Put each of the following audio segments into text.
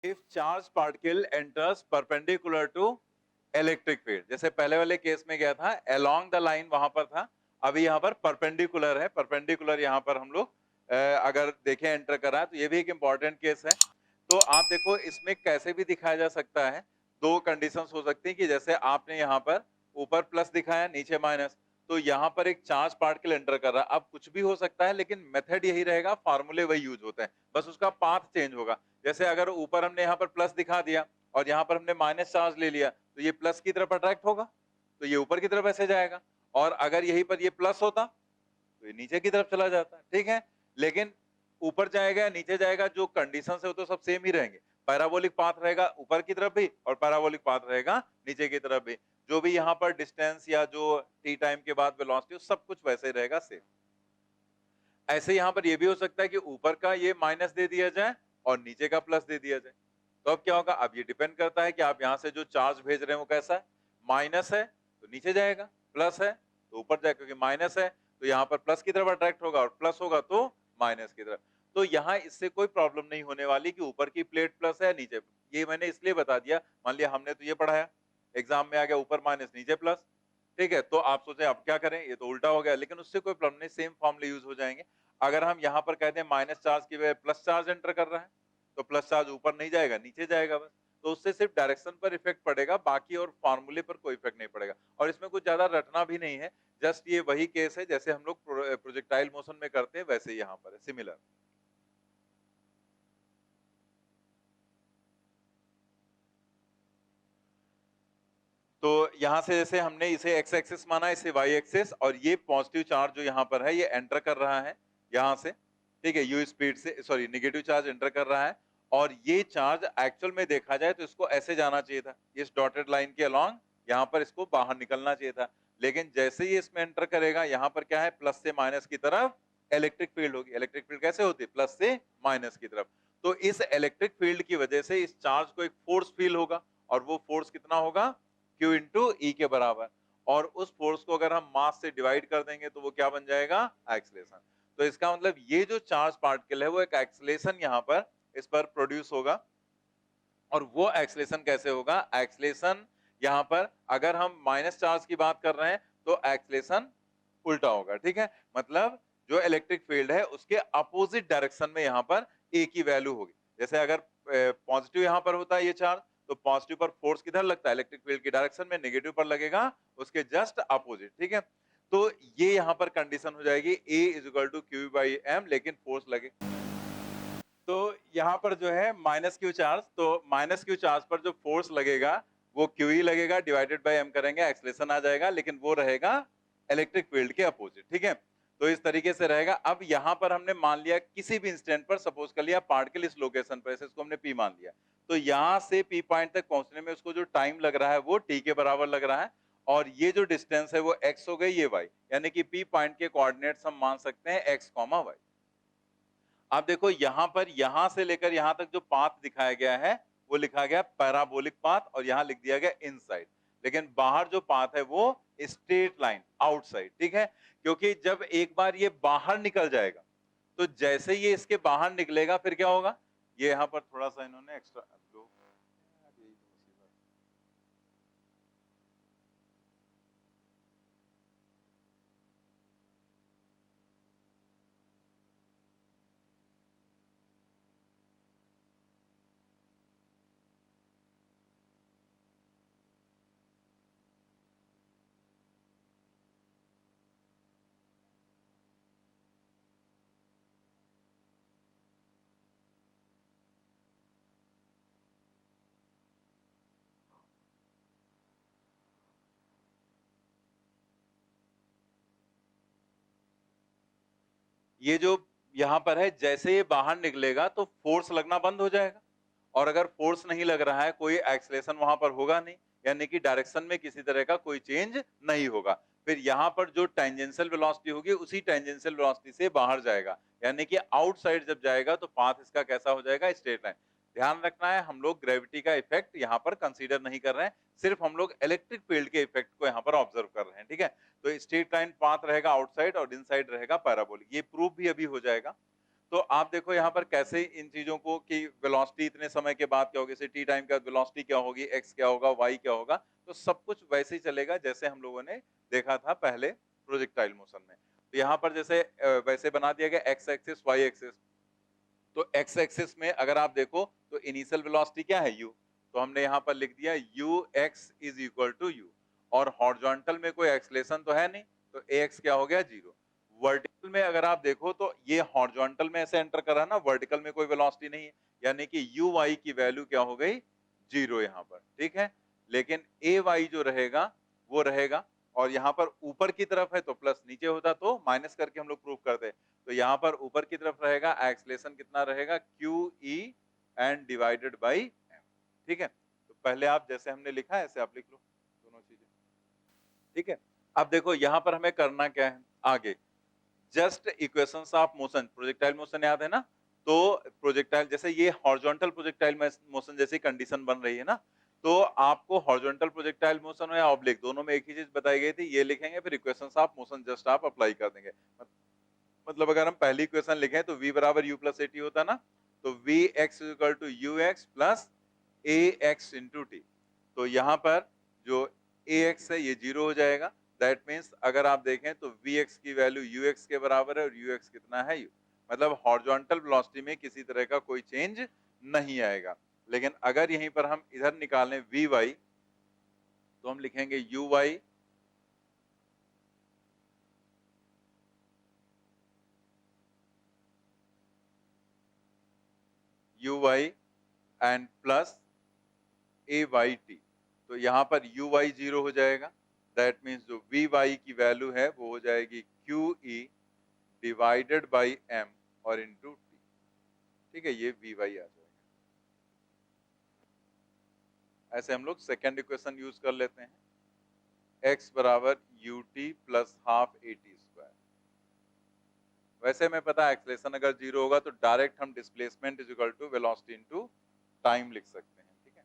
If charge particle enters perpendicular to electric field, जैसे पहले वाले केस में गया था अलोंग द लाइन वहां पर था, अभी यहाँ पर परपेंडिकुलर है। परपेंडिकुलर यहाँ पर हम लोग अगर देखें एंटर कर रहा है, तो ये भी एक इंपॉर्टेंट केस है। तो आप देखो इसमें कैसे भी दिखाया जा सकता है, दो कंडीशंस हो सकती है कि जैसे आपने यहाँ पर ऊपर प्लस दिखाया नीचे माइनस, तो यहाँ पर एक चार्ज पार्टिकल एंटर कर रहा है। अब कुछ भी हो सकता है लेकिन मेथड यही रहेगा, फार्मूले वही यूज होते हैं, बस उसका पाथ चेंज होगा। जैसे अगर ऊपर हमने यहाँ पर प्लस दिखा दिया और यहाँ पर हमने माइनस चार्ज ले लिया, तो ये प्लस की तरफ अट्रैक्ट होगा, तो ये ऊपर की तरफ ऐसे जाएगा। और अगर यहीं पर ये प्लस होता तो ये नीचे की तरफ चला जाता, ठीक है। लेकिन ऊपर जाएगा नीचे जाएगा, जो कंडीशन है वो तो सब सेम ही रहेंगे। पैराबोलिक पाथ रहेगा ऊपर की तरफ भी और पैराबोलिक पाथ रहेगा नीचे की तरफ भी। जो भी यहाँ पर डिस्टेंस या जो टी टाइम के बाद वेलोसिटी, सब कुछ वैसे ही रहेगा सेम। ऐसे यहाँ पर ये भी हो सकता है कि ऊपर का ये माइनस दे दिया जाए और नीचे का प्लस दे दिया जाए। तो अब क्या होगा, अब ये डिपेंड करता है कि आप यहाँ से जो चार्ज भेज रहे हैं वो कैसा है। माइनस है तो नीचे जाएगा, प्लस है तो ऊपर जाएगा, क्योंकि माइनस है तो यहाँ पर प्लस की तरफ अट्रैक्ट होगा और प्लस होगा तो माइनस की तरफ। तो यहाँ इससे कोई प्रॉब्लम नहीं होने वाली कि ऊपर की प्लेट प्लस है नीचे। ये मैंने इसलिए बता दिया, मान लिया हमने तो ये पढ़ाया, एग्जाम में आ गया ऊपर माइनस नीचे प्लस, ठीक है, तो आप सोचे अब क्या करें, ये तो उल्टा हो गया, लेकिन उससे कोई प्रॉब्लम नहीं, सेम फॉर्मूले यूज हो जाएंगे। अगर हम यहाँ पर कहते हैं माइनस चार्ज की वजह प्लस चार्ज एंटर कर रहा है, तो प्लस चार्ज ऊपर नहीं जाएगा नीचे जाएगा बस। तो उससे सिर्फ डायरेक्शन पर इफेक्ट पड़ेगा, बाकी और फॉर्मूले पर कोई इफेक्ट नहीं पड़ेगा। और इसमें कुछ ज्यादा रटना भी नहीं है, जस्ट ये वही केस है जैसे हम लोग प्रोजेक्टाइल मोशन में करते हैं, वैसे यहाँ पर है, सिमिलर। तो यहां से जैसे हमने इसे एक्स एक्सिस माना, इसे वाई एक्सिस, और ये पॉजिटिव चार्ज जो यहाँ पर है ये एंटर कर रहा है यहां से, ठीक है, यू स्पीड से, सॉरी निगेटिव चार्ज एंटर कर रहा है। और ये चार्ज एक्चुअल में देखा जाए तो इसको ऐसे जाना चाहिए था, इस डॉटेड लाइन के अलोंग, यहाँ पर इसको बाहर निकलना चाहिए था। लेकिन जैसे ही इसमें एंटर करेगा, यहाँ पर क्या है, प्लस से माइनस की तरफ इलेक्ट्रिक फील्ड होगी। इलेक्ट्रिक फील्ड कैसे होती है, प्लस से माइनस की तरफ। तो इस इलेक्ट्रिक फील्ड की वजह से इस चार्ज को एक फोर्स फील होगा, और वो फोर्स कितना होगा, Q इंटू ई के बराबर। और उस फोर्स को अगर हम मास से डिवाइड कर देंगे तो वो क्या बन जाएगा, एक्सलेशन। तो इसका मतलब ये जो चार्ज पार्टिकल है वो एक एक्सलेशन यहाँ पर इस पर प्रोड्यूस होगा। और वो एक्सलेशन कैसे होगा, एक्सलेशन यहाँ पर अगर हम माइनस चार्ज की बात कर रहे हैं तो एक्सलेशन उल्टा होगा, ठीक है। मतलब जो इलेक्ट्रिक फील्ड है उसके अपोजिट डायरेक्शन में यहाँ पर ए की वैल्यू होगी। जैसे अगर पॉजिटिव यहाँ पर होता है ये चार्ज, तो पॉजिटिव पर फोर्स किधर लगता है, इलेक्ट्रिक फील्ड की डायरेक्शन में, नेगेटिव पर लगेगा उसके जस्ट अपोजिट, ठीक है। तो ये यहाँ पर कंडीशन हो जाएगी A is equal to Q by M, लेकिन फोर्स लगे। तो यहाँ पर जो है माइनस क्यू चार्ज, तो माइनस क्यू चार्ज पर जो फोर्स लगेगा वो क्यू ही लगेगा, डिवाइडेड बाय एम करेंगे, एक्सलेशन आ जाएगा, लेकिन वो रहेगा इलेक्ट्रिक फील्ड के अपोजिट, ठीक है। तो इस तरीके से रहेगा। अब यहाँ पर हमने मान लिया किसी भी इंस्टेंट पर, सपोज कर लिया पार्टिकल इस लोकेशन पर, इसको हमने पी मान लिया, तो यहाँ से पी पॉइंट तक पहुंचने में उसको जो टाइम लग रहा है वो टी के बराबर लग रहा है। और ये जो डिस्टेंस है वो एक्स हो गई, ये वाई, यानी कि पी पॉइंट के कोऑर्डिनेट्स हम मान सकते हैं एक्स कॉमा वाई। आप देखो यहाँ पर, यहां से लेकर यहां तक जो पाथ दिखाया गया है वो लिखा गया पैराबोलिक पाथ, और यहां लिख दिया गया इनसाइड। लेकिन बाहर जो पाथ है वो स्ट्रेट लाइन आउटसाइड, ठीक है। क्योंकि जब एक बार ये बाहर निकल जाएगा, तो जैसे ये इसके बाहर निकलेगा फिर क्या होगा, ये यहां पर थोड़ा सा इन्होंने एक्स्ट्रा, ये जो यहां पर है, जैसे ये बाहर निकलेगा तो फोर्स लगना बंद हो जाएगा। और अगर फोर्स नहीं लग रहा है, कोई एक्सलेशन वहां पर होगा नहीं, यानी कि डायरेक्शन में किसी तरह का कोई चेंज नहीं होगा। फिर यहां पर जो टेंजेंशियल वेलोसिटी होगी उसी टेंजेंशियल वेलोसिटी से बाहर जाएगा, यानी कि आउटसाइड जब जाएगा तो पाथ इसका कैसा हो जाएगा, स्ट्रेट लाइन। ध्यान रखना है, हम लोग ग्रेविटी का इफेक्ट यहाँ पर कंसीडर नहीं कर रहे हैं, सिर्फ हम लोग इलेक्ट्रिक फील्ड के इफेक्ट को यहाँ पर ऑब्जर्व कर रहे हैं, ठीक है। तो स्ट्रेट लाइन पाथ रहेगा आउटसाइड और इनसाइड रहेगा पैराबोलिक, ये प्रूफ भी अभी हो जाएगा। तो आप देखो यहाँ पर कैसे इन चीजों को कि वेलोसिटी इतने समय के बाद क्या होगी, जैसे टी टाइम का वेलोसिटी क्या होगी, एक्स क्या होगा, वाई क्या होगा, तो सब कुछ वैसे ही चलेगा जैसे हम लोगों ने देखा था पहले प्रोजेक्टाइल मोशन में। तो यहाँ पर जैसे वैसे बना दिया गया एक्स एक्सिस वाई एक्सिस। तो एक्स एक्सिस में अगर आप देखो तो इनिशियल वेलोसिटी क्या है u, तो हमने यहाँ पर लिख दिया u x is equal to u, और हॉरिजॉन्टल में कोई एक्सलेशन तो है नहीं, तो ax क्या हो गया 0। वर्टिकल में अगर आप देखो तो ये हॉरिजॉन्टल में ऐसे एंटर कर रहा है ना, वर्टिकल में कोई वेलोसिटी नहीं है, यानी कि u y की वैल्यू क्या हो गई 0 यहाँ पर, ठीक है। लेकिन a y जो रहेगा वो रहेगा, और यहाँ पर ऊपर की तरफ है तो प्लस, नीचे होता तो माइनस करके हम लोग प्रूव करते। तो यहाँ पर ऊपर की तरफ रहेगा एक्सलेशन कितना रहेगा Q E and divided by M, ठीक है। तो पहले आप जैसे हमने लिखा है ऐसे आप लिख लो दोनों चीजें, ठीक है। अब देखो यहाँ पर हमें करना क्या है आगे, just equations of motion, projectile motion याद है ना, तो प्रोजेक्टाइल जैसे ये हॉरिजॉन्टल प्रोजेक्टाइल मोशन जैसी कंडीशन बन रही है ना, तो आपको हॉरिजॉन्टल प्रोजेक्टाइल मोशन या ऑब्लिक दोनों में एक ही चीज बताई गई थी, ये लिखेंगे, फिर इक्वेशंस ऑफ मोशन जस्ट आप अप्लाई कर देंगे। मतलब अगर हम पहली इक्वेशन लिखें तो v बराबर u प्लस at होता ना, तो vx equal to ux plus ax into T. तो यहाँ पर जो ax है ये 0 हो जाएगा, दैट मीन्स अगर आप देखें तो vx की वैल्यू ux के बराबर है, और ux कितना है u, मतलब हॉरिजॉन्टल वेलोसिटी में किसी तरह का कोई चेंज नहीं आएगा। लेकिन अगर यहीं पर हम इधर निकालें vy, तो हम लिखेंगे uy uy and plus A Y T. तो यहाँ पर यू वाई 0 हो जाएगा, दैट मीन्स जो वी वाई की वैल्यू है वो हो जाएगी Q E divided by M और इंटू टी, ठीक है, ये वी वाई आ जाएगा। ऐसे हम लोग सेकेंड इक्वेशन यूज कर लेते हैं, x बराबर U T plus half A T square. वैसे में पता है एक्सलेशन अगर 0 होगा तो डायरेक्ट हम displacement is equal to velocity into time लिख सकते हैं, ठीक है।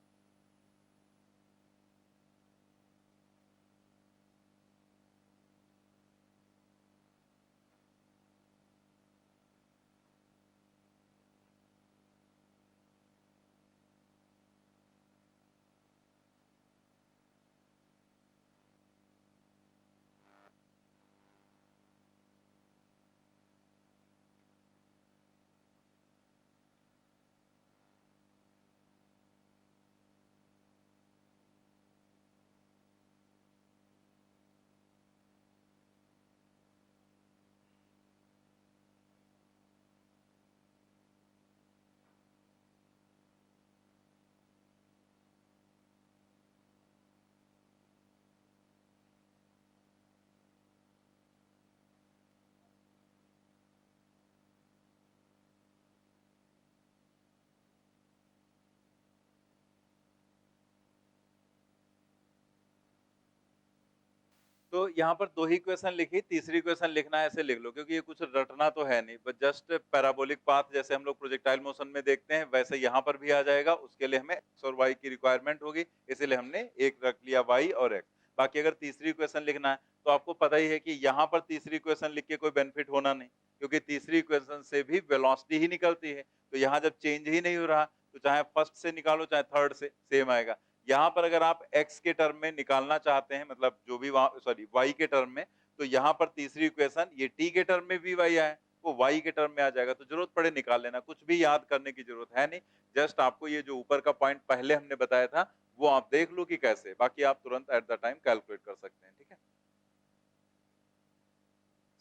तो यहाँ पर दो ही क्वेश्चन लिखी, तीसरी क्वेश्चन लिखना है ऐसे लिख लो, क्योंकि ये कुछ रटना तो है नहीं, बस जस्ट पैराबोलिक पाथ जैसे हम लोग प्रोजेक्टाइल मोशन में देखते हैं वैसे यहाँ पर भी आ जाएगा। उसके लिए हमें x और y की रिक्वायरमेंट होगी, इसीलिए हमने एक रख लिया y और x। बाकी अगर तीसरी क्वेश्चन लिखना है तो आपको पता ही है कि यहाँ पर तीसरी क्वेश्चन लिख के कोई बेनिफिट होना नहीं, क्योंकि तीसरी क्वेश्चन से भी वेलोसिटी ही निकलती है। तो यहाँ जब चेंज ही नहीं हो रहा तो चाहे फर्स्ट से निकालो चाहे थर्ड से सेम आएगा। यहाँ पर अगर आप x के टर्म में निकालना चाहते हैं, मतलब जो भी सॉरी y के टर्म में, तो यहाँ पर तीसरी इक्वेशन ये t के टर्म में भी y आए वो y के टर्म में आ जाएगा, तो जरूरत पड़े निकाल लेना, कुछ भी याद करने की जरूरत है नहीं। जस्ट आपको ये जो ऊपर का पॉइंट पहले हमने बताया था वो आप देख लो कि कैसे, बाकी आप तुरंत एट द टाइम कैलकुलेट कर सकते हैं, ठीक है।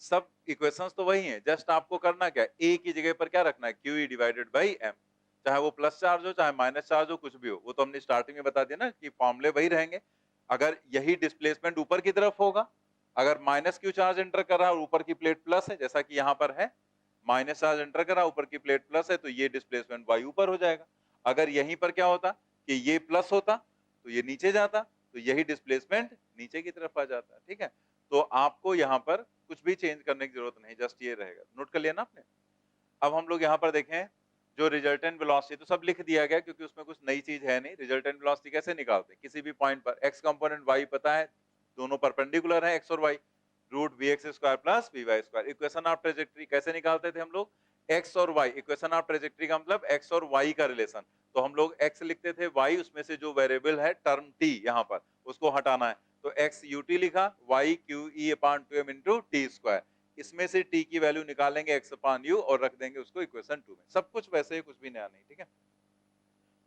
सब इक्वेशंस तो वही हैं, जस्ट आपको करना क्या है, a की जगह पर क्या रखना है QE डिवाइडेड बाई m, चाहे वो प्लस चार्ज हो चाहे माइनस चार्ज हो कुछ भी हो, वो तो हमने स्टार्टिंग में बता दिया ना कि फॉर्मूले वही रहेंगे। अगर यही डिस्प्लेसमेंट ऊपर की तरफ होगा, अगर माइनस क्यू चार्ज एंटर कर रहा है और ऊपर की प्लेट प्लस है, जैसा कि यहाँ पर है माइनस चार्ज एंटर कर रहा है ऊपर की प्लेट प्लस है, तो ये डिस्प्लेसमेंट y ऊपर हो जाएगा। अगर यहीं पर क्या होता कि ये प्लस होता तो ये नीचे जाता, तो यही डिस्प्लेसमेंट नीचे की तरफ आ जाता, ठीक है। तो आपको यहाँ पर कुछ भी चेंज करने की जरूरत नहीं, जस्ट ये रहेगा, नोट कर लिया ना आपने। अब हम लोग यहाँ पर देखें जो रिजल्टेंट वेलोसिटी, तो सब लिख दिया गया क्योंकि उसमें कुछ नई चीज है नहीं। रिजल्टेंट वेलोसिटी कैसे निकालते हैं, किसी भी पॉइंट पर x कंपोनेंट y पता है, दोनों परपेंडिकुलर है x और y, root V X square plus V Y square. Equation of trajectory कैसे निकालते थे हम लोग, एक्स और वाई, इक्वेशन ऑफ ट्रेजेक्टरी का मतलब एक्स और वाई का रिलेशन। तो हम लोग एक्स लिखते थे, वाई उसमें से जो वेरिएबल है टर्म टी यहाँ पर उसको हटाना है, तो एक्स यू टी लिखा, Y Q E upon to M into T square. इसमें से टी की वैल्यू निकालेंगे एक्स अपान यू और रख देंगे उसको इक्वेशन 2 में। सब कुछ वैसे ही, कुछ भी नया नहीं, ठीक है।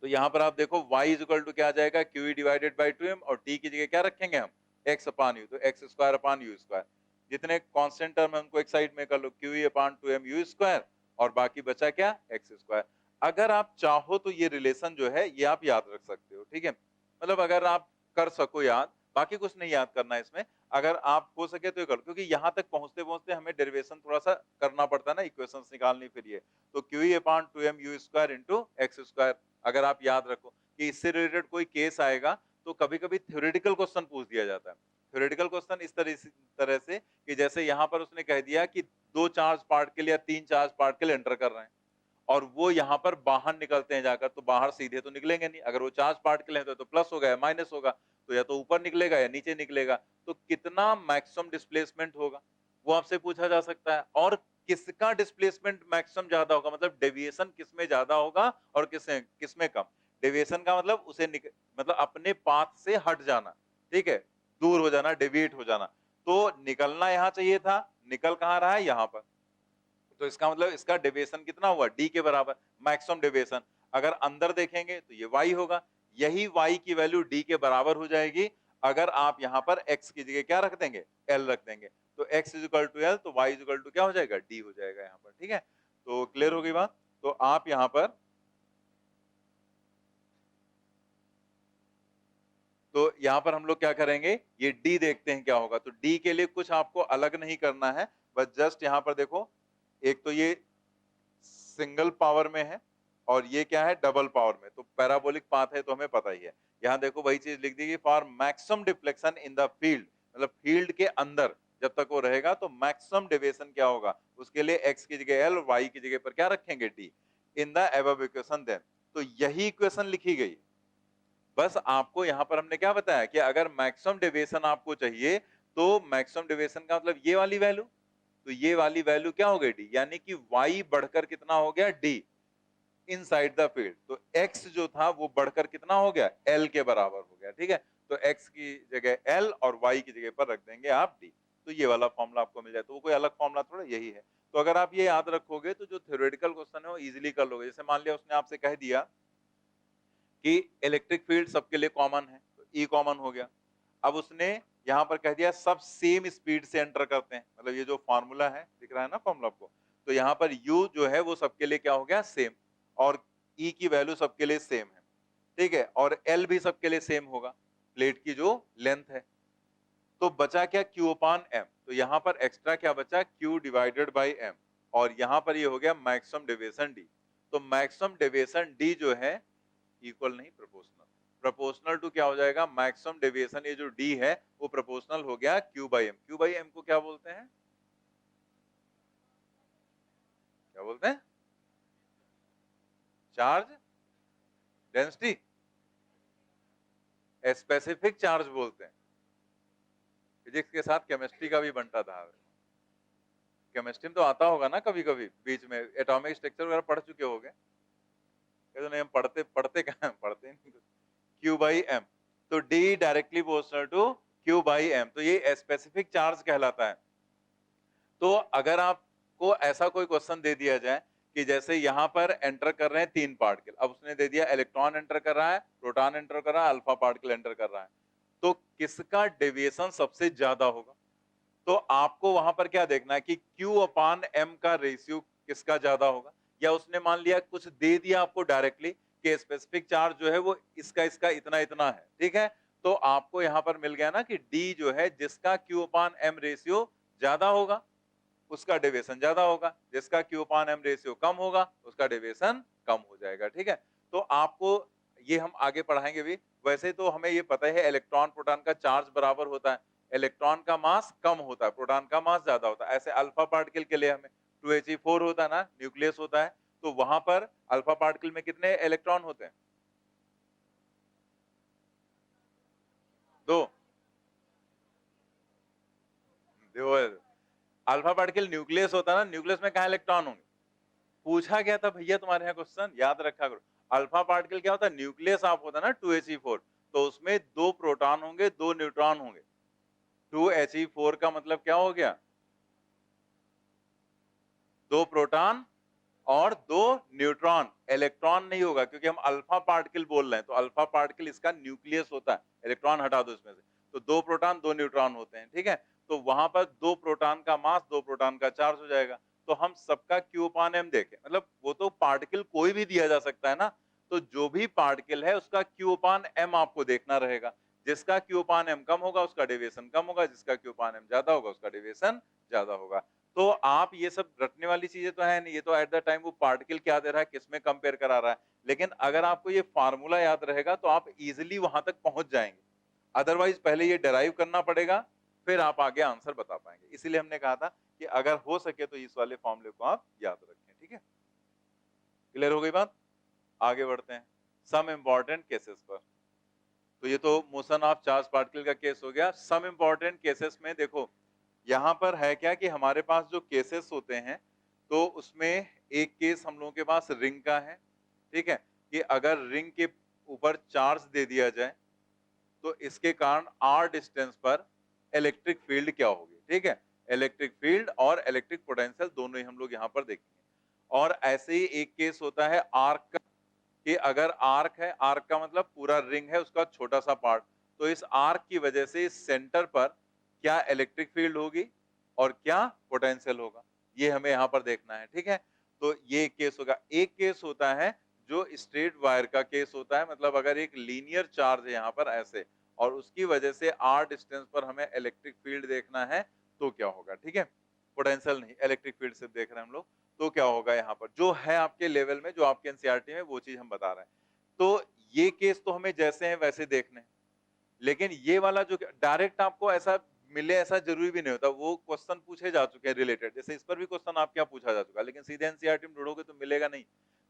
तो यहाँ पर आप देखो y इज इक्वल टू क्या आ जाएगा, Q E divided by 2m, और t की जगह क्या रखेंगे हम, x अपान यू, तो X square upon U square. जितने कांस्टेंट टर्म है उनको एक साइड में कर लो, Q E upon 2m U square, और बाकी बचा क्या, एक्स स्क्वायर। अगर आप चाहो तो ये रिलेशन जो है ये आप याद रख सकते हो, ठीक है। मतलब अगर आप कर सको याद, बाकी कुछ नहीं याद करना है इसमें, अगर आप हो सके तो ये करो, क्योंकि यहाँ तक पहुंचते पहुंचते हमें डेरिवेशन थोड़ा सा करना पड़ता है ना, इक्वेशंस निकालनी फिर ये। तो Q E upon 2m U square into x square, अगर आप याद रखो कि इससे रिलेटेड कोई केस आएगा तो कभी कभी थ्योरेटिकल क्वेश्चन पूछ दिया जाता है। थ्योरेटिकल क्वेश्चन इस तरह से कि जैसे यहाँ पर उसने कह दिया कि 2 चार्ज पार्टिकल या 3 चार्ज पार्टिकल एंटर कर रहे हैं, और वो यहाँ पर बाहर निकलते हैं जाकर, तो बाहर सीधे तो निकलेंगे नहीं, अगर वो चार्ज पार्टिकल है तो प्लस होगा या माइनस होगा, तो या तो ऊपर निकलेगा या नीचे निकलेगा, तो कितना मैक्सिमम डिस्प्लेसमेंट होगा वो आपसे पूछा जा सकता है। और किसका डिस्प्लेसमेंट मैक्सिमम ज्यादा होगा, मतलब डेविएशन किसमें ज्यादा होगा और किसमें कम। डेविएशन का मतलब मतलब अपने पाथ से हट जाना, ठीक है, दूर हो जाना, डेविएट हो जाना। तो निकलना यहाँ चाहिए था, निकल कहाँ रहा है, यहाँ पर, तो इसका मतलब इसका डेविएशन कितना हुआ, डी के बराबर, मैक्सिमम डेविएशन। अगर अंदर देखेंगे तो ये y होगा, यही y की वैल्यू d के बराबर हो जाएगी अगर आप यहाँ पर x की जगह क्या रख देंगे, l रख देंगे। तो x is equal to l, तो y इज इक्वल टू क्या हो जाएगा, d हो जाएगा यहाँ पर, ठीक है। तो क्लियर हो गई बात। तो आप यहाँ पर, तो यहाँ पर हम लोग क्या करेंगे, ये d देखते हैं क्या होगा। तो d के लिए कुछ आपको अलग नहीं करना है, बस जस्ट यहाँ पर देखो, एक तो ये सिंगल पावर में है और ये क्या है, डबल पावर में, तो पैराबोलिक पाथ है तो हमें पता ही है। यहाँ देखो वही चीज लिख दी, for maximum deflection in the field, मतलब फील्ड के अंदर जब तक वो रहेगा तो मैक्सिमम डेविएशन क्या होगा, उसके लिए x की जगह l और y की जगह पर क्या रखेंगे, d in the above equation. Then तो यही इक्वेशन लिखी गई। बस आपको यहाँ पर हमने क्या बताया कि अगर मैक्सिमम डेविएशन आपको चाहिए तो मैक्सिमम डेविएशन का मतलब ये वाली वैल्यू, तो ये वाली वैल्यू क्या हो गई, डी, यानी कि y बढ़कर कितना हो गया, d इनसाइड द फील्ड। तो x जो था वो बढ़कर कितना हो गया, l के बराबर हो गया, ठीक है। तो x की जगह l और y की जगह पर रख देंगे आप d, तो ये वाला फॉर्मूला आपको मिल जाए। तो वो कोई अलग फॉर्मूला थोड़ा, यही है। तो अगर आप ये याद रखोगे तो जो थ्योरेटिकल क्वेश्चन है वो इजीली कर लोगे। जैसे मान लिया उसने आपसे कह दिया कि इलेक्ट्रिक फील्ड सबके लिए कॉमन है, तो E कॉमन हो गया। अब उसने यहाँ पर कह दिया सब सेम स्पीड से एंटर करते हैं, मतलब ये जो फॉर्मूला है दिख रहा है ना फॉर्मूला आपको, तो यहाँ पर U जो है वो सबके लिए क्या हो गया, सेम, और E की वैल्यू सबके लिए सेम है, ठीक है, और L भी सबके लिए सेम होगा, प्लेट की जो लेंथ है। तो बचा क्या, Q अपान M, तो यहाँ पर एक्स्ट्रा क्या बचा, Q डिवाइडेड बाई M, और यहाँ पर ये हो गया मैक्सिमम डेविएशन D। तो मैक्सिमम डेविएशन D जो है इक्वल नहीं, प्रोपोर्शनल, प्रोपोर्शनल टू क्या हो जाएगा, मैक्सिमम डेविएशन, ये जो डी है वो प्रोपोर्शनल हो गया Q by M. Q by M को क्या बोलते हैं, क्या बोलते हैं, चार्ज डेंसिटी, स्पेसिफिक चार्ज बोलते हैं। फिजिक्स के साथ केमिस्ट्री का भी बनता था, केमिस्ट्री में तो आता होगा ना कभी कभी बीच में, एटॉमिक स्ट्रक्चर वगैरह पढ़ चुके होगे, तो नहीं हम पढ़ते पढ़ते कहाँ पढ़ते नहीं। क्यू बाई एम, तो D directly proportional to Q by M, तो ये स्पेसिफिक चार्ज कहलाता है। तो अगर आपको ऐसा कोई क्वेश्चन दे दिया जाए कि जैसे यहाँ पर एंटर कर रहे हैं 3 पार्टिकल, अब उसने दे दिया इलेक्ट्रॉन एंटर कर रहा है, प्रोटॉन एंटर कर रहा है, अल्फा पार्टिकल एंटर कर रहा है, तो किसका डेविएशन सबसे ज्यादा होगा। तो आपको वहां पर क्या देखना है कि Q अपान M का रेशियो किसका ज्यादा होगा, या उसने मान लिया कुछ दे दिया आपको डायरेक्टली कि स्पेसिफिक चार्ज जो है वो इसका इसका इतना इतना है, ठीक है। तो आपको यहां पर मिल गया ना कि D जो है जिसका Q अपान M रेशियो ज्यादा होगा उसका डेविएशन ज्यादा होगा, जिसका Q अपान M रेशियो कम होगा उसका डेविएशन कम हो जाएगा, ठीक है। तो आपको ये हम आगे पढ़ाएंगे भी। वैसे तो हमें ये पता है इलेक्ट्रॉन प्रोटॉन का चार्ज बराबर होता है, इलेक्ट्रॉन का मास कम होता है, प्रोटॉन का मास ज्यादा होता है। ऐसे अल्फा पार्टिकल के लिए हमें 2He4 होता है ना, न्यूक्लियस होता है, तो वहां पर अल्फा पार्टिकल में कितने इलेक्ट्रॉन होते हैं, 2। अल्फा पार्टिकल न्यूक्लियस होता है ना, न्यूक्लियस में कहा इलेक्ट्रॉन होंगे, पूछा गया था भैया तुम्हारे यहाँ क्वेश्चन, याद रखा करो। अल्फा पार्टिकल क्या होता है, न्यूक्लियस ऑफ होता है ना 2He4, तो उसमें 2 प्रोटॉन होंगे 2 न्यूट्रॉन होंगे। 2He4 का मतलब क्या हो गया, 2 प्रोटॉन और 2 न्यूट्रॉन, इलेक्ट्रॉन नहीं होगा क्योंकि हम अल्फा पार्टिकल बोल रहे हैं, तो अल्फा पार्टिकल इसका न्यूक्लियस होता है, इलेक्ट्रॉन हटा दो इसमें से, तो 2 प्रोटॉन 2 न्यूट्रॉन होते हैं, ठीक है। तो वहां पर 2 प्रोटॉन का मास 2 प्रोटॉन का चार्ज हो जाएगा। तो हम सबका Q अपान M देखें, मतलब वो तो पार्टिकल कोई भी दिया जा सकता है ना, तो जो भी पार्टिकल है उसका Q अपान M आपको देखना रहेगा। जिसका Q अपान M कम होगा उसका डेविएशन कम होगा, जिसका Q अपान M ज्यादा होगा उसका डेविएशन ज्यादा होगा। तो आप ये सब रटने वाली चीजें तो है नहीं, ये तो एट द टाइम वो पार्टिकल क्या दे रहा है, किसमें कंपेयर करा रहा है। लेकिन अगर आपको ये फार्मूला याद रहेगा तो आप इजीली वहां तक पहुंच जाएंगे। अदरवाइज पहले ये डराइव करना पड़ेगा, फिर आप आगे आंसर बता पाएंगे। इसीलिए हमने कहा था कि अगर हो सके तो इस वाले फॉर्मूले को आप याद रखें, ठीक है। क्लियर हो गई बात, आगे बढ़ते हैं सम इंपॉर्टेंट केसेस पर। तो ये तो मोशन ऑफ चार्ज पार्टिकल का केस हो गया। सम इंपॉर्टेंट केसेस में देखो यहाँ पर है क्या कि हमारे पास जो केसेस होते हैं, तो उसमें एक केस हम लोगों के पास रिंग का है, ठीक है, कि अगर रिंग के ऊपर चार्ज दे दिया जाए तो इसके कारण r डिस्टेंस पर इलेक्ट्रिक फील्ड क्या होगी, ठीक है। इलेक्ट्रिक फील्ड और इलेक्ट्रिक पोटेंशियल दोनों ही हम लोग यहाँ पर देखेंगे। और ऐसे ही एक केस होता है आर्क का, कि अगर आर्क है, आर्क का मतलब पूरा रिंग है उसका छोटा सा पार्ट, तो इस आर्क की वजह से इस सेंटर पर क्या इलेक्ट्रिक फील्ड होगी और क्या पोटेंशियल होगा, ये हमें यहाँ पर देखना है, ठीक है। तो ये केस होगा। एक केस होता है जो स्ट्रेट वायर का केस होता है, मतलब अगर एक लीनियर चार्ज है यहाँ पर ऐसे और उसकी वजह से r डिस्टेंस पर हमें इलेक्ट्रिक फील्ड देखना है तो क्या होगा, ठीक है। पोटेंशियल नहीं, इलेक्ट्रिक फील्ड सिर्फ देख रहे हैं हम लोग, तो क्या होगा यहाँ पर जो है आपके लेवल में, जो आपके एनसीईआरटी में वो चीज हम बता रहे हैं। तो ये केस तो हमें जैसे हैं वैसे देखने हैं, लेकिन ये वाला जो डायरेक्ट आपको ऐसा मिले ऐसा जरूरी भी नहीं होता, वो क्वेश्चन पूछे जा चुके हैं रिलेटेड, जैसे इस पर भी क्वेश्चन आपके यहाँ पूछा जा चुका है, लेकिन सीधे एनसीईआरटी में ढूंढोगे तो मिलेगा नहीं।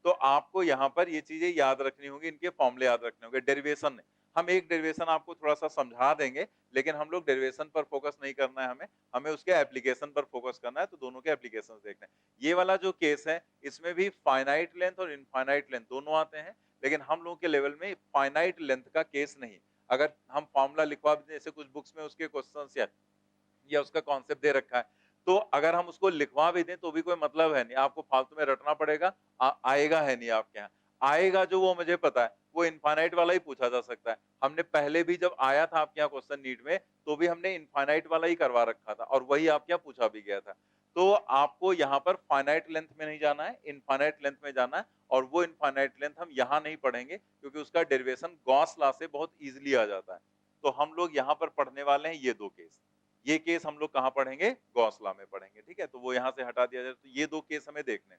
तो आपको यहाँ पर ये चीजें याद रखनी होगी, इनके फॉर्मूले याद रखने होंगे। डेरिवेशन नहीं, हम एक डेरिवेशन आपको थोड़ा सा समझा देंगे, लेकिन हम लोग डेरिवेशन पर फोकस नहीं करना है, हमें हमें उसके एप्लीकेशन पर फोकस करना है, तो दोनों के एप्लीकेशन देखने हैं। ये वाला जो केस है इसमें भी फाइनाइट लेंथ और इनफाइनाइट लेंथ दोनों आते हैं, लेकिन हम लोगों के लेवल में फाइनाइट लेंथ का केस नहीं। अगर हम फॉर्मूला लिखवा भी दें, जैसे कुछ बुक्स में उसके क्वेश्चंस या उसका कॉन्सेप्ट दे रखा है, तो अगर हम उसको लिखवा भी दें तो भी कोई मतलब है नहीं, आपको फालतू में रटना पड़ेगा, आएगा है नहीं आपके यहाँ। आएगा जो वो मुझे पता है, वो इनफाइनाइट वाला ही पूछा जा सकता है। हमने पहले भी जब आया था आपके यहाँ क्वेश्चन नीट में, तो भी हमने इनफाइनाइट वाला ही करवा रखा था और वही आपके यहाँ पूछा भी गया था। तो आपको यहाँ पर फाइनाइट लेंथ में नहीं जाना है, इनफाइनाइट लेंथ में जाना है, और वो इनफाइनाइट लेंथ हम यहाँ नहीं पढ़ेंगे क्योंकि उसका डेरिवेशन गॉस लॉ से बहुत इजीली आ जाता है। तो हम लोग यहाँ पर पढ़ने वाले हैं ये दो केस। ये केस हम लोग कहाँ पढ़ेंगे, गॉस लॉ में पढ़ेंगे, ठीक है। तो वो यहाँ से हटा दिया जाए, तो ये दो केस हमें देखने।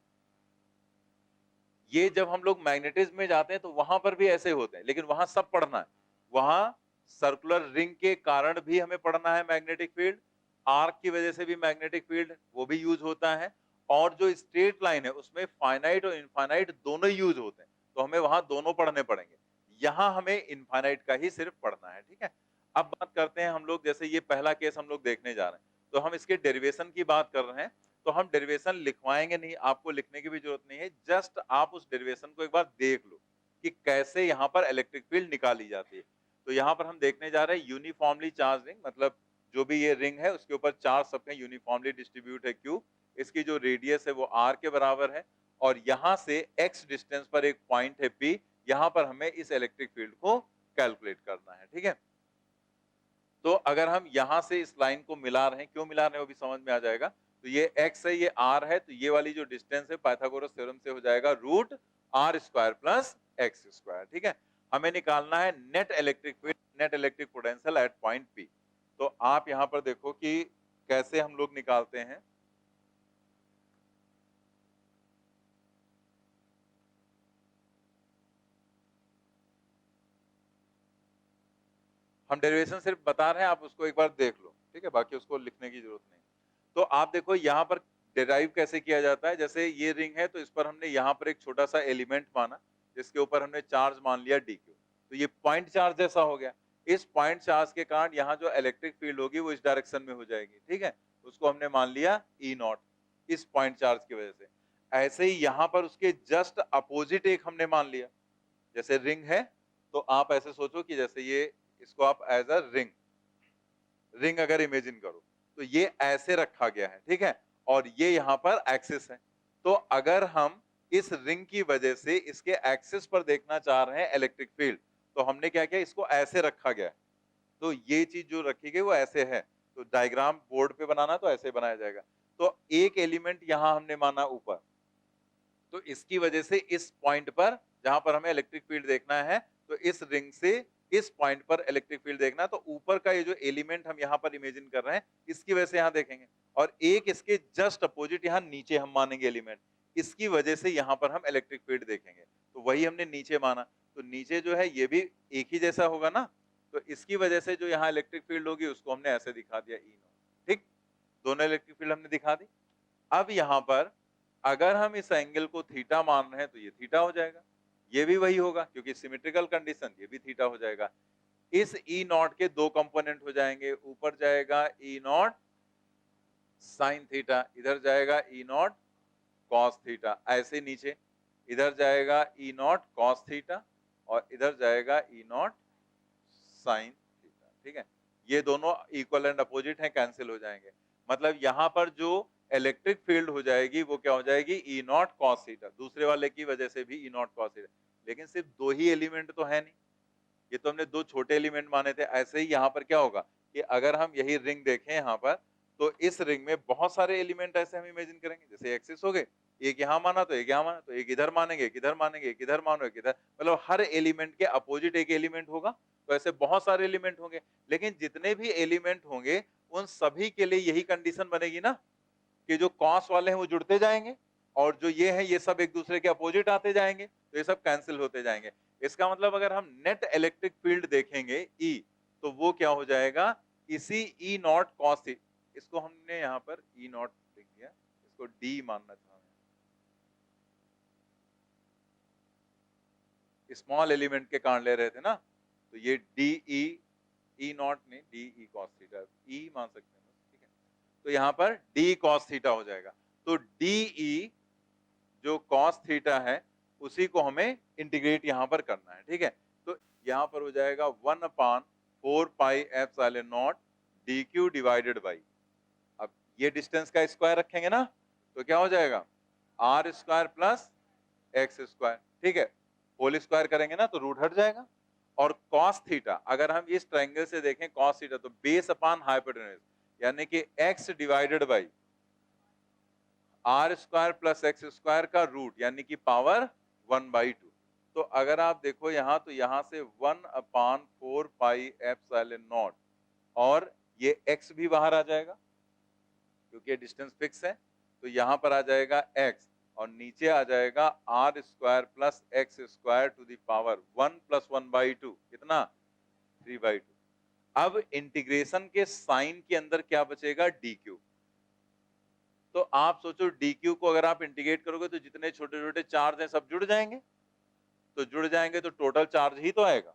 ये जब हम लोग मैग्नेटिज्म में जाते हैं तो वहां पर भी ऐसे होते हैं, लेकिन वहां सब पढ़ना है। वहां सर्कुलर रिंग के कारण भी हमें पढ़ना है मैग्नेटिक फील्ड, आर्क की वजह से भी मैग्नेटिक फील्ड वो भी यूज होता है, और जो स्ट्रेट लाइन है उसमें फाइनाइट और इनफाइनाइट दोनों यूज होते हैं, तो हमें वहां दोनों पढ़ने पड़ेंगे। यहां हमें इनफाइनाइट का ही सिर्फ पढ़ना है, ठीक है। अब बात करते हैं हम लोग, जैसे ये पहला केस हम लोग देखने जा रहे हैं, तो हम इसके डेरिवेशन की बात कर रहे हैं, तो हम डेरिवेशन लिखवाएंगे नहीं, आपको लिखने की भी जरूरत नहीं है, जस्ट आप उस डेरिवेशन को एक बार देख लो कि कैसे यहाँ पर इलेक्ट्रिक फील्ड निकाली जाती है। तो यहाँ पर हम देखने जा रहे हैं यूनिफॉर्मली चार्ज रिंग, मतलब जो भी ये रिंग है उसके ऊपर चार्ज सबके यूनिफॉर्मली डिस्ट्रीब्यूट है Q, इसकी जो रेडियस है वो R के बराबर है, और यहाँ से X डिस्टेंस पर एक पॉइंट है P, यहाँ पर हमें इस इलेक्ट्रिक फील्ड को कैलकुलेट करना है, ठीक है। तो अगर हम यहां से इस लाइन को मिला रहे हैं, क्यों मिला रहे हैं वो भी समझ में आ जाएगा। तो ये x है, ये r है, तो ये वाली जो डिस्टेंस है पाइथागोरस थ्योरम से हो जाएगा root r square plus X square, ठीक है। हमें निकालना है net electric field, net electric potential at point P। तो आप यहां पर देखो कि कैसे हम लोग निकालते हैं। हम डेरिवेशन सिर्फ बता रहे हैं, आप उसको एक बार देख लो, ठीक है, बाकी उसको लिखने की जरूरत नहीं। तो आप देखो यहाँ पर डिराइव कैसे किया जाता है, जैसे ये रिंग है तो इस पर हमने यहाँ पर एक छोटा सा एलिमेंट माना, जिसके ऊपर हमने चार्ज मान लिया dq, तो ये पॉइंट चार्ज जैसा हो गया। इस पॉइंट चार्ज के कारण यहाँ जो इलेक्ट्रिक फील्ड होगी वो इस डायरेक्शन में हो जाएगी, ठीक है, उसको हमने मान लिया E0, इस पॉइंट चार्ज की वजह से। ऐसे ही यहां पर उसके जस्ट अपोजिट एक हमने मान लिया, जैसे रिंग है तो आप ऐसे सोचो कि जैसे ये इसको आप एज अ रिंग अगर इमेजिन करो तो ये ऐसे रखा गया है, ठीक है, और ये यहाँ पर एक्सिस है। तो अगर हम इस रिंग की वजह से इसके एक्सिस पर देखना चाह रहे हैं इलेक्ट्रिक फील्ड, तो हमने क्या किया, इसको ऐसे रखा गया है। तो ये चीज जो रखी गई वो ऐसे है, तो डायग्राम बोर्ड पे बनाना तो ऐसे बनाया जाएगा। तो एक एलिमेंट यहां हमने माना ऊपर, तो इसकी वजह से इस पॉइंट पर जहां पर हमें इलेक्ट्रिक फील्ड देखना है, तो इस रिंग से इस पॉइंट पर इलेक्ट्रिक फील्ड देखना है, तो ऊपर का ये जो एलिमेंट हम यहाँ पर इमेजिन कर रहे हैं इसकी वजह से यहाँ देखेंगे, और एक इसके जस्ट अपोजिट यहाँ नीचे हम मानेंगे एलिमेंट, इसकी वजह से यहाँ पर हम इलेक्ट्रिक फील्ड देखेंगे। तो वही हमने नीचे माना, तो नीचे जो है ये भी एक ही जैसा होगा ना, तो इसकी वजह से जो यहाँ इलेक्ट्रिक फील्ड होगी उसको हमने ऐसे दिखा दिया ई नॉट, ठीक, दोनों इलेक्ट्रिक फील्ड हमने दिखा दी। अब यहाँ पर अगर हम इस एंगल को थीटा मान रहे हैं तो ये थीटा हो जाएगा, ये भी वही होगा क्योंकि सिमेट्रिकल कंडीशन, ये भी थीटा हो जाएगा। इस ई नॉट के दो कंपोनेंट हो जाएंगे, ऊपर जाएगा ई नॉट साइन थीटा, इधर जाएगा ई नॉट कॉस थीटा, ऐसे नीचे इधर जाएगा ई नॉट कॉस थीटा और इधर जाएगा ई नॉट साइन थीटा, ठीक है, ये दोनों इक्वल एंड अपोजिट हैं, कैंसिल हो जाएंगे। मतलब यहां पर जो इलेक्ट्रिक फील्ड हो जाएगी वो क्या हो जाएगी, ई नॉट कॉस थीटा, दूसरे वाले की वजह से भी ई नॉट कॉस थीटा, लेकिन सिर्फ दो ही एलिमेंट तो है नहीं, ये तो हमने दो छोटे एलिमेंट माने थे। ऐसे ही यहाँ पर क्या होगा कि अगर हम यही रिंग देखें यहाँ पर, तो इस रिंग में बहुत सारे एलिमेंट ऐसे हम इमेजिन करेंगे, जैसे एक्सिस हो गए, एक यहाँ माना तो एक यहाँ माना, तो एक इधर मानेंगे, एक इधर मानेंगे, एक इधर मानो, एक इधर, मतलब हर एलिमेंट के अपोजिट एक एलिमेंट होगा, तो ऐसे बहुत सारे एलिमेंट होंगे। लेकिन जितने भी एलिमेंट होंगे उन सभी के लिए यही कंडीशन बनेगी ना कि जो कॉस वाले हैं वो जुड़ते जाएंगे और जो ये है ये सब एक दूसरे के अपोजिट आते जाएंगे, तो ये सब कैंसिल होते जाएंगे। इसका मतलब अगर हम नेट इलेक्ट्रिक फील्ड देखेंगे E, तो वो क्या हो जाएगा, इसी ई नॉट कॉस, इसको हमने यहाँ पर ई नॉट लिख दिया, इसको डी मानना था, स्मॉल एलिमेंट के कारण ले रहे थे ना, तो ये डी ई नॉट नहीं, डी ई कॉस थीटा, ई मान सकते हैं, ठीक है, तो यहाँ पर डी कॉस थीटा हो जाएगा। तो डी ई जो कॉस थीटा है उसी को हमें इंटीग्रेट यहाँ पर करना है, ठीक है, तो यहाँ पर हो जाएगा 1/4 pi epsilon not D Q divided by, अब ये डिस्टेंस का स्क्वायर रखेंगे ना तो क्या हो जाएगा, R square plus X square, ठीक है, होल स्क्वायर करेंगे ना तो रूट हट जाएगा, और cos थीटा अगर हम इस ट्रायंगल से देखें cos थीटा, तो बेस अपॉन हाइपोटेन्यूज यानी कि x divided by R square plus X square का रूट यानी कि पावर 1/2। तो अगर आप देखो यहाँ, तो यहाँ से 1/4 पाई एप्सिलॉन नॉट, और ये x भी बाहर आ जाएगा क्योंकि डिस्टेंस फिक्स है, तो यहाँ पर आ जाएगा x और नीचे आ जाएगा R square plus X square to the power 1 + 1/2, कितना 3/2। अब इंटीग्रेशन के साइन के अंदर क्या बचेगा, डी क्यू। तो आप सोचो डी क्यू को अगर आप इंटीग्रेट करोगे तो जितने छोटे छोटे चार्ज हैं सब जुड़ जाएंगे, तो जुड़ जाएंगे तो टोटल चार्ज ही तो आएगा।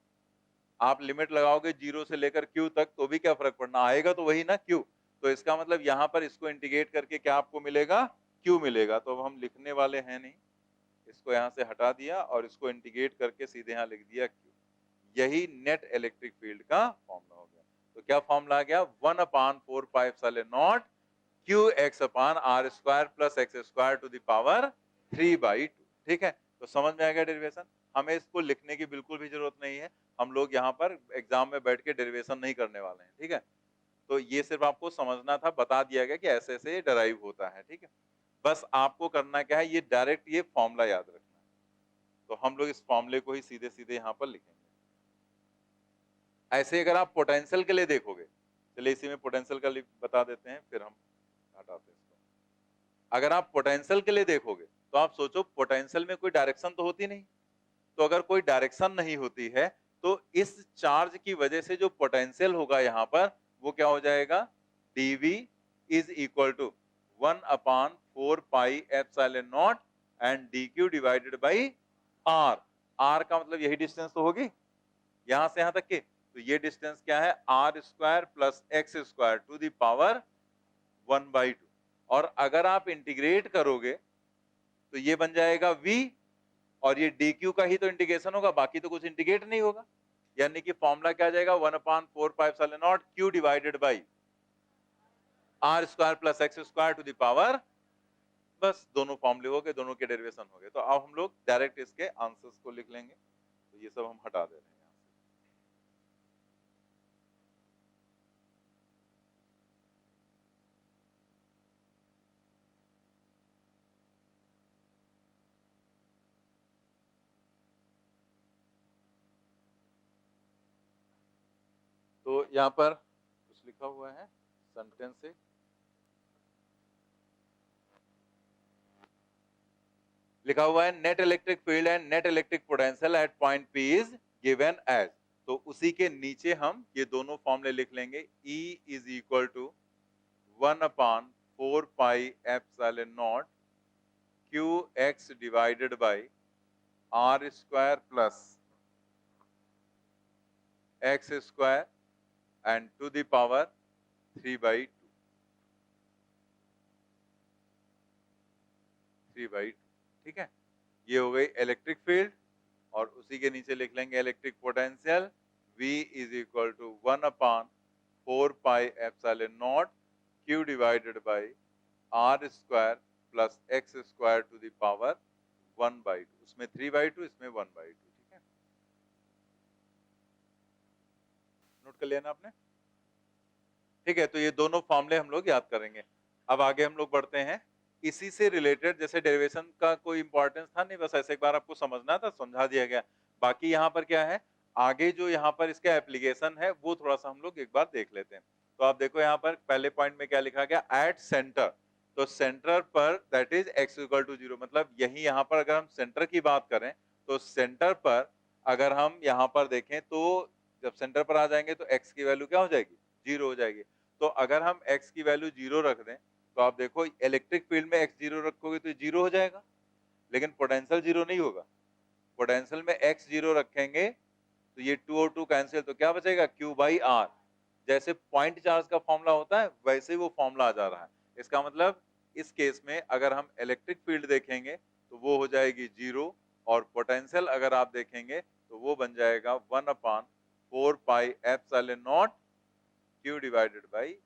आप लिमिट लगाओगे 0 से लेकर क्यू तक तो भी क्या फर्क पड़ना, आएगा तो वही ना क्यू। तो इसका मतलब यहाँ पर इसको इंटीग्रेट करके क्या आपको मिलेगा, क्यू मिलेगा। तो अब हम लिखने वाले हैं नहीं, इसको यहाँ से हटा दिया और इसको इंटीग्रेट करके सीधे यहाँ लिख दिया क्यू। यही नेट इलेक्ट्रिक फील्ड का फॉर्मूला हो गया। तो क्या फॉर्मूला आ गया, 1/4 pi epsilon naught Q X upon R square plus X square to the power 3/2। ठीक है, तो समझ में आ गया डेरिवेशन। हमें इसको लिखने की बिल्कुल भी जरूरत नहीं है, हम लोग यहाँ पर एग्जाम में बैठ के डेरिवेशन नहीं करने वाले हैं। ठीक है, तो ये सिर्फ आपको समझना था, बता दिया गया कि ऐसे ऐसे डराइव होता है। ठीक है, बस आपको करना क्या है, ये डायरेक्ट ये फॉर्मूला याद रखना है। तो हम लोग इस फॉर्मूले को ही सीधे सीधे यहाँ पर लिखेंगे। ऐसे अगर आप पोटेंशियल के लिए देखोगे, चलिए इसी में पोटेंशियल का बता देते हैं, फिर हम हटाते हैं इसको। अगर आप पोटेंशियल के लिए देखोगे तो आप सोचो पोटेंशियल में कोई डायरेक्शन तो होती नहीं, तो अगर कोई डायरेक्शन नहीं होती है तो इस चार्ज की वजह से जो पोटेंशियल होगा यहाँ पर वो क्या हो जाएगा, dv is equal to 1/4 pi epsilon naught and dq divided by r। r का मतलब यही डिस्टेंस तो होगी यहां से यहां तक की, तो ये डिस्टेंस क्या है, R square plus X square to the power 1/2। और अगर आप इंटीग्रेट करोगे तो तो ये बन जाएगा v, और ये dq का ही तो इंटीग्रेशन होगा, बाकी तो कुछ इंटीग्रेट नहीं होगा। यानी कि फॉर्मूला क्या आ जाएगा 1/4πε0 q divided by r square plus x square to the power, बस दोनों फॉर्मूले हो गए, दोनों के डेरिवेशन हो गए। तो अब हम लोग डायरेक्ट इसके आंसर्स को लिख लेंगे। तो ये सब हम हटा दे रहे हैं। तो यहाँ पर कुछ लिखा हुआ है सेंटेंस से, लिखा हुआ है net electric field and net electric potential at point P is given as. तो उसी के नीचे हम ये दोनों फॉर्मूले लिख लेंगे। E is equal to 1/4πε0 qx divided by r square plus x square and to the power 3/2, 3/2, ठीक है। ये हो गई इलेक्ट्रिक फील्ड, और उसी के नीचे लिख लेंगे electric potential V is equal to 1/4πε0 q divided by r square plus x square to the power 1/2, उसमें 3/2, इसमें 1/2, ठीक है। नोट कर लिया ना आपने? ठीक है, तो ये दोनों फॉर्मूले हम लोग याद करेंगे। अब आगे हम लोग बढ़ते हैं। इसी से रिलेटेड, जैसे डेरिवेशन का कोई इंपॉर्टेंस था नहीं, बस ऐसे एक बार आपको समझना था, समझा दिया गया। बाकी यहाँ पर क्या है, आगे जो यहाँ पर इसका एप्लीकेशन है वो थोड़ा सा हम लोग एक बार देख लेते हैं। तो आप देखो यहाँ पर पहले पॉइंट में क्या लिखा गया, एट सेंटर। तो सेंटर पर that is x equal to 0, मतलब यही यहाँ पर अगर हम सेंटर की बात करें तो सेंटर पर अगर हम यहाँ पर देखें तो जब सेंटर पर आ जाएंगे तो x की वैल्यू क्या हो जाएगी, 0 हो जाएगी। तो अगर हम x की वैल्यू 0 रख दें तो आप देखो इलेक्ट्रिक फील्ड में x 0 रखोगे तो 0 हो जाएगा, लेकिन पोटेंशियल 0 नहीं होगा। पोटेंशियल में x 0 रखेंगे तो ये 2 और 2 कैंसिल, तो क्या बचेगा q बाई आर। जैसे पॉइंट चार्ज का फॉर्मूला होता है वैसे ही वो फॉर्मूला आ जा रहा है। इसका मतलब इस केस में अगर हम इलेक्ट्रिक फील्ड देखेंगे तो वो हो जाएगी 0, और पोटेंशियल अगर आप देखेंगे तो वो बन जाएगा 1/4πε0 q डिवाइडेड बाई r।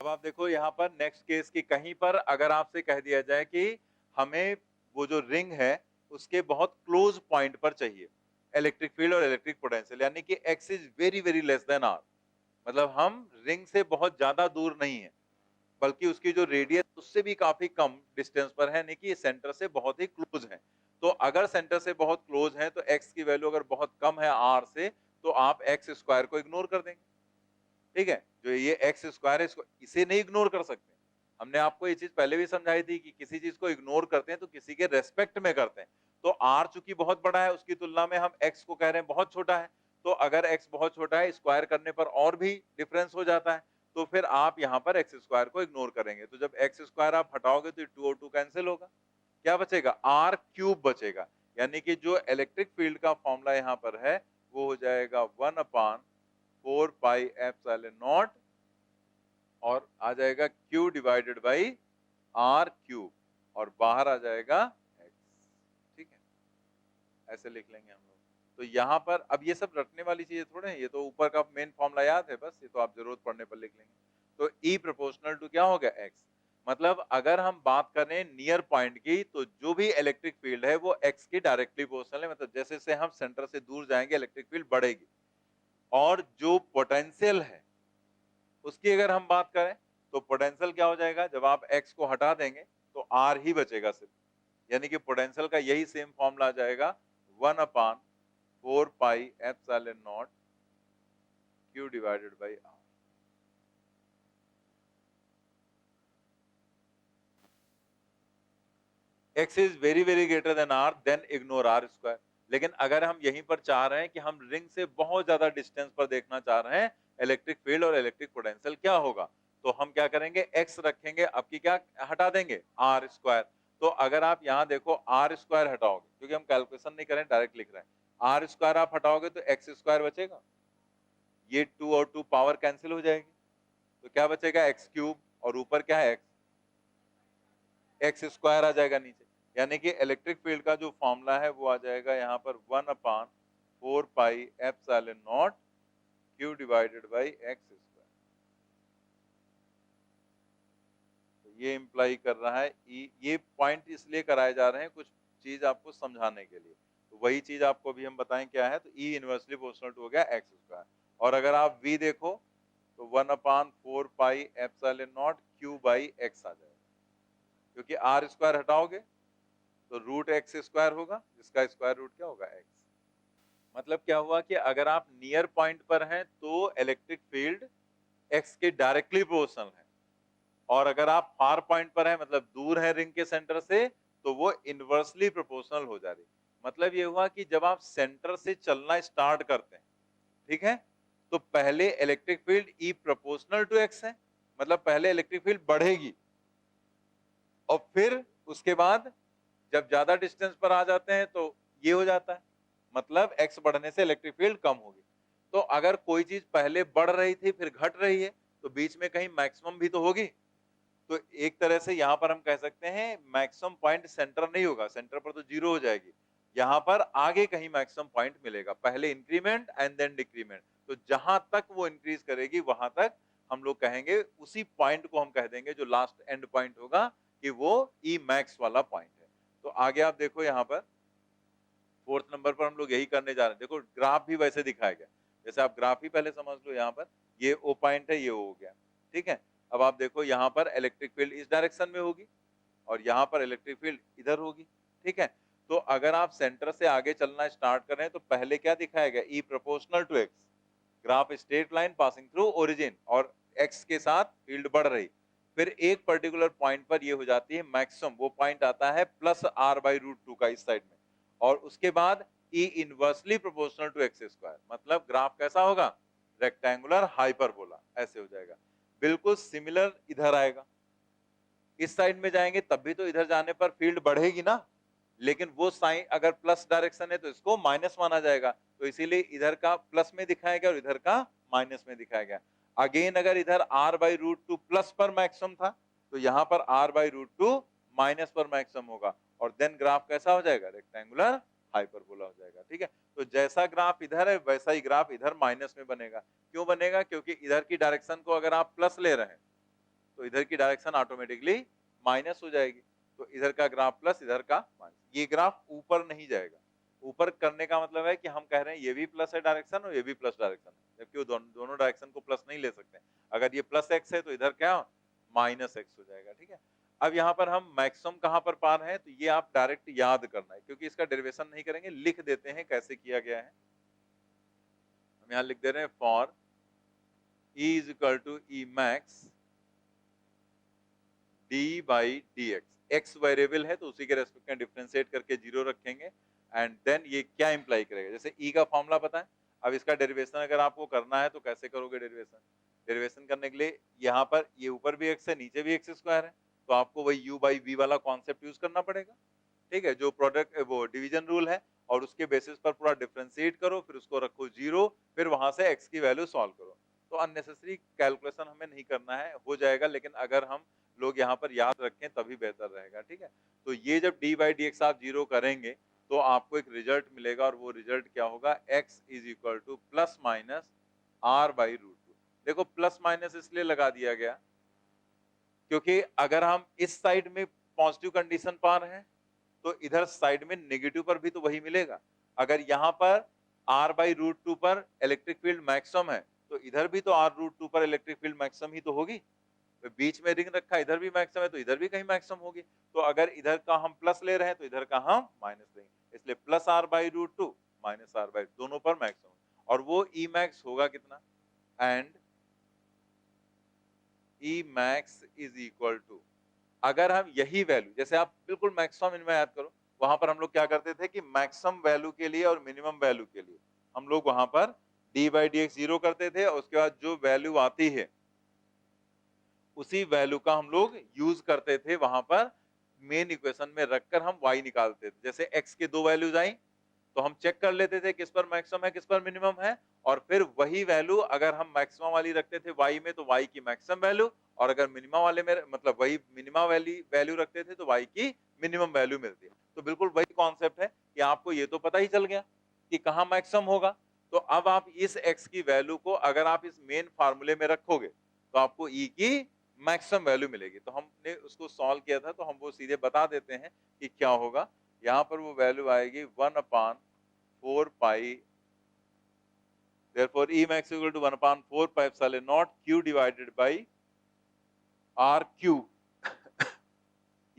अब आप देखो यहाँ पर नेक्स्ट केस की, कहीं पर अगर आपसे कह दिया जाए कि हमें वो जो रिंग है उसके बहुत क्लोज पॉइंट पर चाहिए इलेक्ट्रिक फील्ड और इलेक्ट्रिक पोटेंशियल, यानी कि x is very very less than r, मतलब हम रिंग से बहुत ज्यादा दूर नहीं है, बल्कि उसकी जो रेडियस उससे भी काफी कम डिस्टेंस पर है, यानी कि सेंटर से बहुत ही क्लोज है। तो अगर सेंटर से बहुत क्लोज है तो x की वैल्यू अगर बहुत कम है r से, तो आप x स्क्वायर को इग्नोर कर देंगे, ठीक है। जो ये x स्क्वायर है इसको, इसे नहीं इग्नोर कर सकते। हमने आपको ये चीज पहले भी समझाई थी कि किसी चीज को इग्नोर करते हैं तो किसी के रेस्पेक्ट में करते हैं। तो r चूंकि बहुत बड़ा है उसकी तुलना में हम x को कह रहे हैं बहुत छोटा है, तो अगर x बहुत छोटा है स्क्वायर करने पर और भी डिफरेंस हो जाता है, तो फिर आप यहाँ पर x स्क्वायर को इग्नोर करेंगे। तो जब x स्क्वायर आप हटाओगे तो 2 और 2 कैंसिल होगा, क्या बचेगा, r क्यूब बचेगा। यानी कि जो इलेक्ट्रिक फील्ड का फॉर्मूला यहाँ पर है वो हो जाएगा 1/4πε0 और आ जाएगा q divided by r cube, और बाहर आ जाएगा x, ठीक है। ऐसे लिख लेंगे हम लोग। तो यहाँ पर अब ये सब रटने वाली चीजें थोड़े हैं, ये तो ऊपर का मेन फॉर्मूला याद है, बस ये तो आप जरूरत पड़ने पर लिख लेंगे। तो E प्रोपोर्शनल टू क्या हो गया, x। मतलब अगर हम बात करें नियर पॉइंट की, तो जो भी इलेक्ट्रिक फील्ड है वो x की डायरेक्टली प्रोपोर्शनल है, मतलब जैसे जैसे हम सेंटर से दूर जाएंगे इलेक्ट्रिक फील्ड बढ़ेगी। और जो पोटेंशियल है उसकी अगर हम बात करें तो पोटेंशियल क्या हो जाएगा, जब आप x को हटा देंगे तो r ही बचेगा सिर्फ, यानी कि पोटेंशियल का यही सेम फॉर्मूला आ जाएगा 1/4πε0 q divided by r। x is very very greater than r, then ignore r square. लेकिन अगर हम यहीं पर चाह रहे हैं कि हम रिंग से बहुत ज्यादा डिस्टेंस पर देखना चाह रहे हैं इलेक्ट्रिक फील्ड और इलेक्ट्रिक पोटेंशियल क्या होगा, तो हम क्या करेंगे, x रखेंगे, अब की क्या हटा देंगे, r स्क्वायर। तो अगर आप यहाँ देखो r स्क्वायर हटाओगे, क्योंकि हम कैलकुलेशन नहीं करें डायरेक्ट लिख रहे हैं, r स्क्वायर आप हटाओगे तो x स्क्वायर बचेगा, ये 2 और 2 पावर कैंसिल हो जाएगी, तो क्या बचेगा एक्स क्यूब, और ऊपर क्या है एक्स स्क्वायर आ जाएगा नीचे। यानी कि इलेक्ट्रिक फील्ड का जो फॉर्मूला है वो आ जाएगा यहाँ पर 1/4 pi epsilon naught Q divided by x square. तो ये इंप्लाई कर रहा है ये पॉइंट इसलिए कराए जा रहे हैं कुछ चीज आपको समझाने के लिए। तो वही चीज आपको अभी हम बताएं क्या है, तो ई इनवर्सली प्रोपोर्शनल टू हो गया एक्स स्क्वायर। और अगर आप v देखो तो 1/4 pi epsilon naught Q by X आ जाएगा, क्योंकि आर स्क्वायर हटाओगे तो रूट एक्स स्क्वायर होगा, जिसका स्क्वायर रूट क्या होगा एक्स। मतलब क्या हुआ कि अगर आप नियर पॉइंट पर हैं तो इलेक्ट्रिक फील्ड एक्स के डायरेक्टली प्रोपोर्शनल है, और अगर आप फार पॉइंट पर हैं मतलब दूर है रिंग के सेंटर से, तो वो इनवर्सली प्रोपोर्शनल हो जा रही। मतलब ये हुआ कि जब आप सेंटर से चलना स्टार्ट करते हैं, ठीक है, तो पहले electric field E proportional to X है, मतलब पहले इलेक्ट्रिक फील्ड बढ़ेगी, और फिर उसके बाद जब ज्यादा डिस्टेंस पर आ जाते हैं तो ये हो जाता है, मतलब एक्स बढ़ने से इलेक्ट्रिक फील्ड कम होगी। तो अगर कोई चीज पहले बढ़ रही थी फिर घट रही है, तो बीच में कहीं मैक्सिमम भी तो होगी। तो एक तरह से यहां पर हम कह सकते हैं मैक्सिमम पॉइंट सेंटर नहीं होगा, सेंटर पर तो जीरो हो जाएगी, यहां पर आगे कहीं मैक्सिमम पॉइंट मिलेगा, पहले इंक्रीमेंट एंड देन डिक्रीमेंट। तो जहां तक वो इंक्रीज करेगी वहां तक हम लोग कहेंगे, उसी पॉइंट को हम कह देंगे जो लास्ट एंड पॉइंट होगा कि वो ई मैक्स वाला पॉइंट है। तो आगे आप देखो यहाँ पर फोर्थ नंबर पर हम लोग यही करने जा रहे हैं। देखो ग्राफ भी वैसे दिखाया गया, जैसे आप ग्राफ ही पहले समझ लो, यहाँ पर ये ओ पॉइंट है, ये ओ हो गया, ठीक है। अब आप देखो यहाँ पर इलेक्ट्रिक फील्ड इस डायरेक्शन में होगी और यहाँ पर इलेक्ट्रिक फील्ड इधर होगी, ठीक है। तो अगर आप सेंटर से आगे चलना स्टार्ट करें तो पहले क्या दिखाया गया, E proportional to X, graph straight line passing through origin, और एक्स के साथ फील्ड बढ़ रही, फिर एक पर्टिकुलर पॉइंट पर ये हो जाती है मैक्सिमम, वो पॉइंट आता है plus R by root two का इस साइड में, और उसके बाद E inversely proportional to X square, मतलब ग्राफ कैसा होगा, रेक्टेंगुलर हाइपरबोला ऐसे हो जाएगा। बिल्कुल सिमिलर इधर आएगा, इस साइड में जाएंगे तब भी तो इधर जाने पर फील्ड बढ़ेगी ना, लेकिन वो साइन अगर प्लस डायरेक्शन है तो इसको माइनस माना जाएगा, तो इसीलिए इधर का प्लस में दिखाया गया और इधर का माइनस में दिखाया गया। अगेन अगर इधर R by root two plus पर मैक्सिमम था, तो यहाँ पर R by root two minus पर मैक्सिमम होगा, और देन ग्राफ कैसा हो जाएगा, रेक्टेंगुलर हाइपरबोला हो जाएगा, ठीक है। तो जैसा ग्राफ इधर है वैसा ही ग्राफ इधर माइनस में बनेगा। क्यों बनेगा, क्योंकि इधर की डायरेक्शन को अगर आप प्लस ले रहे हैं तो इधर की डायरेक्शन ऑटोमेटिकली माइनस हो जाएगी, तो इधर का ग्राफ प्लस इधर का माइनस, ये ग्राफ ऊपर नहीं जाएगा। ऊपर करने का मतलब है कि हम कह रहे हैं ये भी प्लस है डायरेक्शन और ये भी प्लस डायरेक्शन है, जबकि वो दोनों डायरेक्शन को प्लस नहीं ले सकते। अगर ये प्लस एक्स है तो इधर क्या माइनस एक्स हो जाएगा, ठीक है। अब यहाँ पर हम मैक्सिमम कहाँ पर पा रहे हैं, तो ये आप डायरेक्ट याद करना है, क्योंकि इसका डेरिवेशन नहीं करेंगे, लिख देते हैं कैसे किया गया है। हम यहाँ लिख दे रहे हैं for E is equal to E max D by D X, X variable है तो उसी के रेस्पेक्ट में डिफरेंशिएट करके जीरो रखेंगे, एंड देन ये क्या इंप्लाई करेगा, जैसे ई का फॉर्मूला पता है, अब इसका डेरिवेशन अगर आपको करना है तो कैसे करोगे डेरिवेशन। डेरिवेशन करने के लिए यहाँ पर ये ऊपर भी एक्स है नीचे भी एक्स स्क्वायर है, तो आपको वही यू बाई वी वाला कॉन्सेप्ट यूज करना पड़ेगा, ठीक है, जो प्रोडक्ट वो डिवीजन रूल है, और उसके बेसिस पर पूरा डिफरेंशिएट करो, फिर उसको रखो जीरो, फिर वहां से एक्स की वैल्यू सॉल्व करो। तो अननेसेसरी कैलकुलेशन हमें नहीं करना है, हो जाएगा, लेकिन अगर हम लोग यहाँ पर याद रखें तभी बेहतर रहेगा, ठीक है। तो ये जब डी बाई डी एक्स आप जीरो करेंगे तो आपको एक रिजल्ट मिलेगा, और वो रिजल्ट क्या होगा, X is equal to plus minus R by root two. देखो प्लस माइनस इसलिए लगा दिया गया क्योंकि अगर हम इस साइड में पॉजिटिव कंडीशन पा रहे हैं तो इधर साइड में नेगेटिव पर भी तो वही मिलेगा। अगर यहाँ पर आर बाई रूट टू पर इलेक्ट्रिक फील्ड मैक्सिमम है तो इधर भी तो आर रूट टू पर इलेक्ट्रिक फील्ड मैक्सिमम ही तो होगी, तो बीच में रिंग रखा इधर भी मैक्सिमम है तो इधर भी कहीं मैक्सिमम होगी। तो अगर इधर का हम प्लस ले रहे हैं तो इधर का हम माइनस लेंगे, इसलिए plus R by root two minus R by, दोनों पर मैक्सिमम, और वो ई मैक्स होगा कितना, and E max is equal to, अगर हम यही वैल्यू जैसे आप बिल्कुल मैक्सिमम इनमें याद करो, वहां पर हम लोग क्या करते थे कि मैक्सिमम वैल्यू के लिए और मिनिमम वैल्यू के लिए हम लोग वहां पर D by D x zero करते थे, और उसके बाद जो वैल्यू आती है उसी वैल्यू का हम लोग यूज करते थे वहां पर मेन इक्वेशन में रखकर हम y निकालते थे। जैसे x के दो वैल्यूज आई, तो हम चेक कर लेते थे किस पर मैक्सिमम है किस पर मिनिमम है, और फिर वही वैल्यू अगर हम मैक्सिमम वाली रखते थे y में तो y की मैक्सिमम वैल्यू, और अगर मिनिमम वाले में मतलब वही मिनिमम वैल्यू रखते थे तो y की मिनिमम वैल्यू मिलती है। तो बिल्कुल वही कॉन्सेप्ट है कि आपको ये तो पता ही चल गया कि कहाँ मैक्सिमम होगा। तो अब आप इस x की वैल्यू को अगर आप इस मेन फार्मूले में रखोगे तो आपको e की मैक्सिमम वैल्यू मिलेगी। तो हमने उसको सॉल्व किया था, तो हम वो सीधे बता देते हैं कि क्या होगा। यहाँ पर वो वैल्यू आएगी 1/4 पाई, therefore E max equal to 1/4 pi epsilon naught Q divided by R cube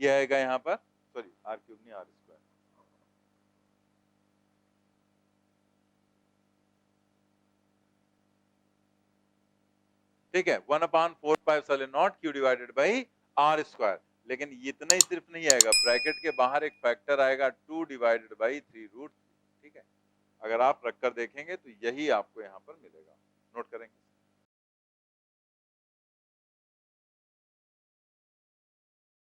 ये आएगा यहाँ पर, सॉरी R cube नहीं R स्क्वायर, ठीक है, 1/4 pi epsilon naught Q divided by R square. लेकिन इतना ही सिर्फ नहीं आएगा, ब्रैकेट के बाहर एक फैक्टर आएगा 2 divided by 3√3, ठीक है। अगर आप रखकर देखेंगे तो यही आपको यहाँ पर मिलेगा, नोट करेंगे।